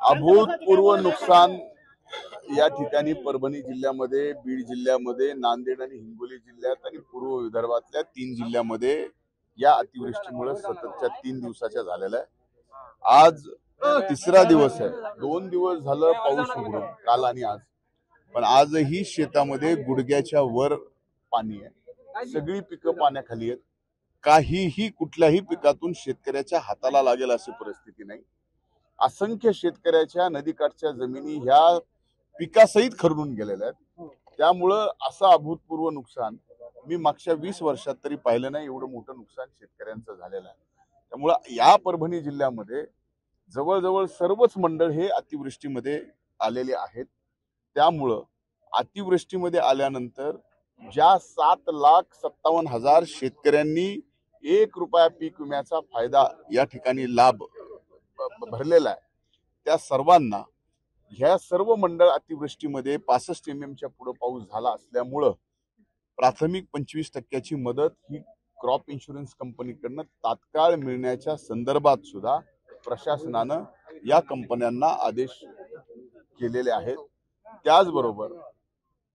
अभूतपूर्व नुकसान या ठिकाणी परभणी जिल्ह्यामध्ये, बीड जिल्ह्यामध्ये, नांदेड आणि हिंगोली जिल्ह्यात आणि पूर्व विदर्भातल्या 3 जिल्ह्यामध्ये या अतिवृष्टीमुळे सततच्या 3 दिवसाच्या झालेल्या आहे। आज तिसरा दिवस आहे। 2 दिवस झालं पाऊस उघडून, काल आणि आज, पण आजही शेतामध्ये गुडघ्याच्या वर पाणी आहे। सगळी पिकं पाण्याखाली आहेत। काहीही कुठल्याही पिकातून शेतकऱ्याच्या हाताला लागेल अशी परिस्थिती नाही। असंख्य शेतकऱ्याच्या नदीकाठच्या जमिनी ह्या पिकासहित खरडून गेलेल्या आहेत। त्यामुळं असं अभूतपूर्व नुकसान मी मागच्या 20 वर्षात तरी पाहिलं नाही। एवढं मोठं नुकसान शेतकऱ्यांचं झालेलं आहे। त्यामुळं या परभणी जिल्ह्यामध्ये जवळजवळ सर्वच मंडळ हे अतिवृष्टीमध्ये आलेले आहेत। त्यामुळं अतिवृष्टीमध्ये आल्यानंतर ज्या 7,57,000 शेतकऱ्यांनी 1 रुपया पीक विम्याचा फायदा या ठिकाणी लाभ भरलेला आहे, त्या सर्वांना ह्या सर्व मंडळ अतिवृष्टीमध्ये 65 mm पुढे पाऊस झाला असल्यामुळं प्राथमिक 25% मदत ही क्रॉप इन्शुरन्स कंपनीकडनं तात्काळ मिळण्याच्या संदर्भात सुद्धा प्रशासनानं या कंपन्यांना आदेश केलेले आहेत। त्याचबरोबर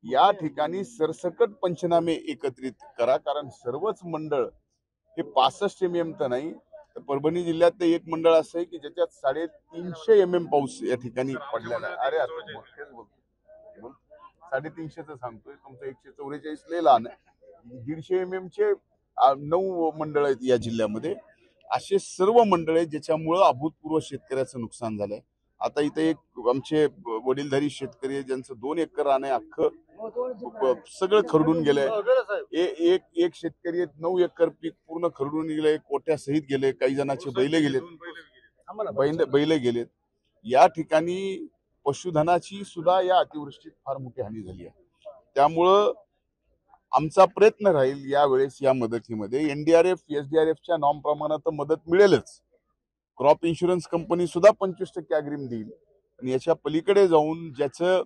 या ठिकाणी सरसकट पंचनामे एकत्रित करा, कारण सर्वच मंडळ हे 65 mm तर नाही, तर परभणी जिल्ह्यात एक मंडळ असं आहे की ज्याच्यात 350 mm पाऊस या ठिकाणी पडलेला आहे। अरे 350च सांगतोय, तुमचं 144 लय लहान आहे। 150 mm चे 9 मंडळ आहेत या जिल्ह्यामध्ये। असे सर्व मंडळ आहेत ज्याच्यामुळे अभूतपूर्व शेतकऱ्याचं नुकसान झालंय। आता इथे एक आमचे वडीलधारी शेतकरी आहे, ज्यांचं 2 एकर रान आहे, अख्खं सगळं खरडून गेलंय। एक शेतकरी 9 एकर पीक पूर्ण खरडून गेले, कोट्या सहित गेले, काही जणांचे बैल गेलेत। या ठिकाणी पशुधनाची सुद्धा या अतिवृष्टीत फार मोठी हानी झाली आहे। त्यामुळं आमचा प्रयत्न राहील यावेळेस या मदतीमध्ये NDRF, SDRFच्या नॉर्म प्रमाणे तर मदत मिळेलच। क्रॉप इन्शुरन्स कंपनी सुद्धा 25% अग्रिम देईल, आणि याच्या पलीकडे जाऊन ज्याचं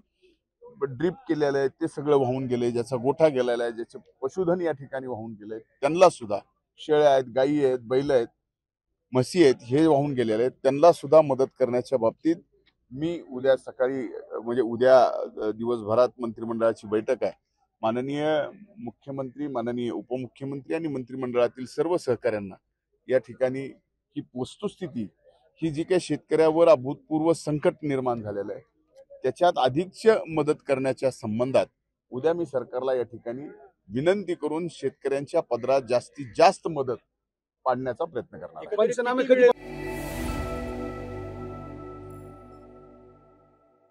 ड्रिप केलेलं आहे ते सगळं वाहून गेले, ज्याचा गोठा गेलेला आहे, ज्याचे पशुधन या ठिकाणी वाहून गेले, त्यांना सुद्धा, शेळ्या आहेत, गायी आहेत, बैल आहेत, म्हशी आहेत, हे वाहून गेलेले आहेत, त्यांना सुद्धा मदत करण्याच्या बाबतीत मी उद्या सकाळी म्हणजे उद्या दिवसभरात मंत्रिमंडळाची बैठक आहे। माननीय मुख्यमंत्री, माननीय उपमुख्यमंत्री आणि मंत्रिमंडळातील सर्व सहकाऱ्यांना या ठिकाणी ही वस्तुस्थिती, ही जी काही शेतकऱ्यावर अभूतपूर्व संकट निर्माण झालेलं आहे, त्याच्यात अधिकच्या मदत करण्याच्या संबंधात उद्या मी सरकारला या ठिकाणी विनंती करून शेतकऱ्यांच्या पदरात जास्तीत जास्त मदत पाडण्याचा प्रयत्न करणार आहे।